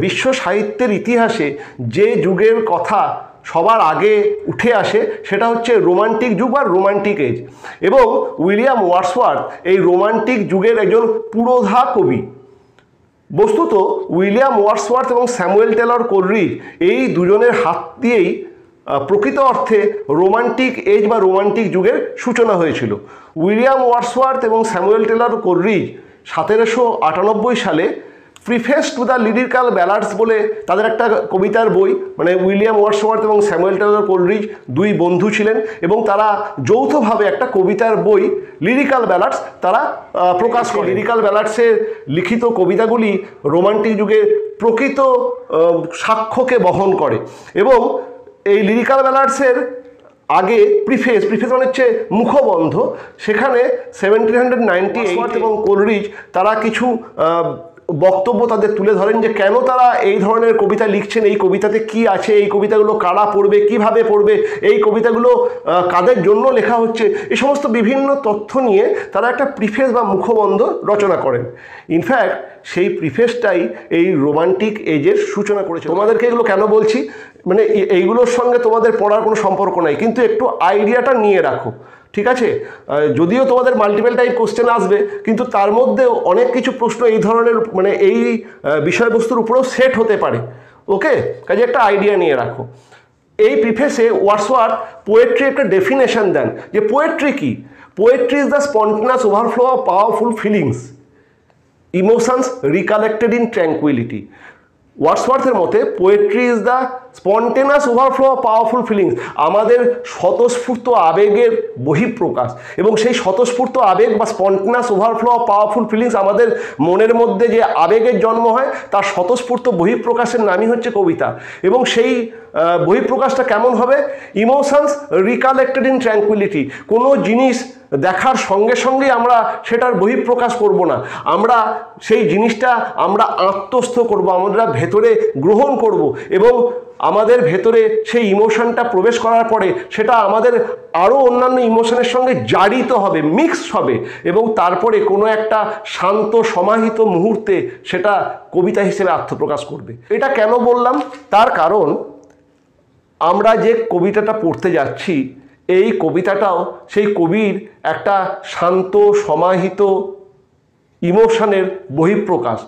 বিশ্ব সাহিত্যের ইতিহাসে যে যুগের কথা সবার আগে উঠে আসে সেটা হচ্ছে রোমান্টিক যুগ বা রোমান্টিক এজ। এবং উইলিয়াম ওয়ার্ডসওয়ার্থ এই রোমান্টিক যুগের একজন পুরোধা কবি। বস্তুত উইলিয়াম ওয়ার্ডসওয়ার্থ এবং স্যামুয়েল টেলর কোলরিজ এই দুজনের হাত দিয়েই প্রকৃত অর্থে রোমান্টিক এজ বা রোমান্টিক যুগের সূচনা হয়েছিল। উইলিয়াম ওয়ার্ডসওয়ার্থ এবং স্যামুয়েল টেলর কোলরিজ 1798 সালে প্রিফেস টু দ্য লিরিক্যাল ব্যালাডস বলে তাদের একটা কবিতার বই, মানে উইলিয়াম ওয়ার্ডসওয়ার্থ এবং স্যামুয়েল টেলর কোলরিজ দুই বন্ধু ছিলেন এবং তারা যৌথভাবে একটা কবিতার বই লিরিক্যাল ব্যালাডস তারা প্রকাশ করে। লিরিক্যাল ব্যালাডসের লিখিত কবিতাগুলি রোমান্টিক যুগের প্রকৃত সাক্ষ্যকে বহন করে। এবং এই লিরিক্যাল ব্যালাডসের আগে প্রিফেস মানে হচ্ছে মুখবন্ধ, সেখানে 1798 এবং কোলরিজ তারা কিছু বক্তব্য তাদের তুলে ধরেন যে কেন তারা এই ধরনের কবিতা লিখছেন, এই কবিতাতে কি আছে, এই কবিতাগুলো কারা পড়বে, কিভাবে পড়বে, এই কবিতাগুলো কাদের জন্য লেখা হচ্ছে, এই সমস্ত বিভিন্ন তথ্য নিয়ে তারা একটা প্রিফেস বা মুখবন্ধ রচনা করেন। ইনফ্যাক্ট সেই প্রিফেসটাই এই রোমান্টিক এজের সূচনা করেছে। তোমাদেরকে এগুলো কেন বলছি, মানে এইগুলোর সঙ্গে তোমাদের পড়ার কোনো সম্পর্ক নাই, কিন্তু একটু আইডিয়াটা নিয়ে রাখো, ঠিক আছে? যদিও তোমাদের মাল্টিপল টাইপ কোশ্চেন আসবে, কিন্তু তার মধ্যেও অনেক কিছু প্রশ্ন এই ধরনের মানে এই বিষয়বস্তুর উপরেও সেট হতে পারে। ওকে, কাজে একটা আইডিয়া নিয়ে রাখো। এই প্রিফেসে ওয়ার্ডসওয়ার্থ পোয়েট্রি একটা ডেফিনেশন দেন যে পোয়েট্রি কি। Poetry is the spontaneous overflow of powerful feelings, emotions recollected in tranquillity. ওয়ার্ডসওয়ার্থের মতে poetry is the spontaneous overflow of powerful feelings, আমাদের স্বতঃস্ফূর্ত আবেগের বহিঃপ্রকাশ। এবং সেই স্বতঃস্ফূর্ত আবেগ বা spontaneous overflow of powerful feelings, আমাদের মনের মধ্যে যে আবেগের জন্ম হয় তার স্বতঃস্ফূর্ত বহিঃপ্রকাশের নামই হচ্ছে কবিতা। এবং সেই বহিঃপ্রকাশটা কেমন হবে? ইমোশনস রিকালেক্টেড ইন ট্র্যাঙ্কুইলিটি, কোনো জিনিস দেখার সঙ্গে সঙ্গেই আমরা সেটার বহিঃপ্রকাশ করব না, আমরা সেই জিনিসটা আমরা আত্মস্থ করব, আমরা ভেতরে গ্রহণ করব এবং আমাদের ভেতরে সেই ইমোশনটা প্রবেশ করার পরে সেটা আমাদের আরও অন্যান্য ইমোশনের সঙ্গে জারিত হবে, মিক্সড হবে এবং তারপরে কোনো একটা শান্ত সমাহিত মুহূর্তে সেটা কবিতা হিসেবে আত্মপ্রকাশ করবে। এটা কেন বললাম? তার কারণ আমরা যে কবিতাটা পড়তে যাচ্ছি এই কবিতাটাও সেই কবির একটা শান্ত সমাহিত ইমোশনের বহিঃপ্রকাশ।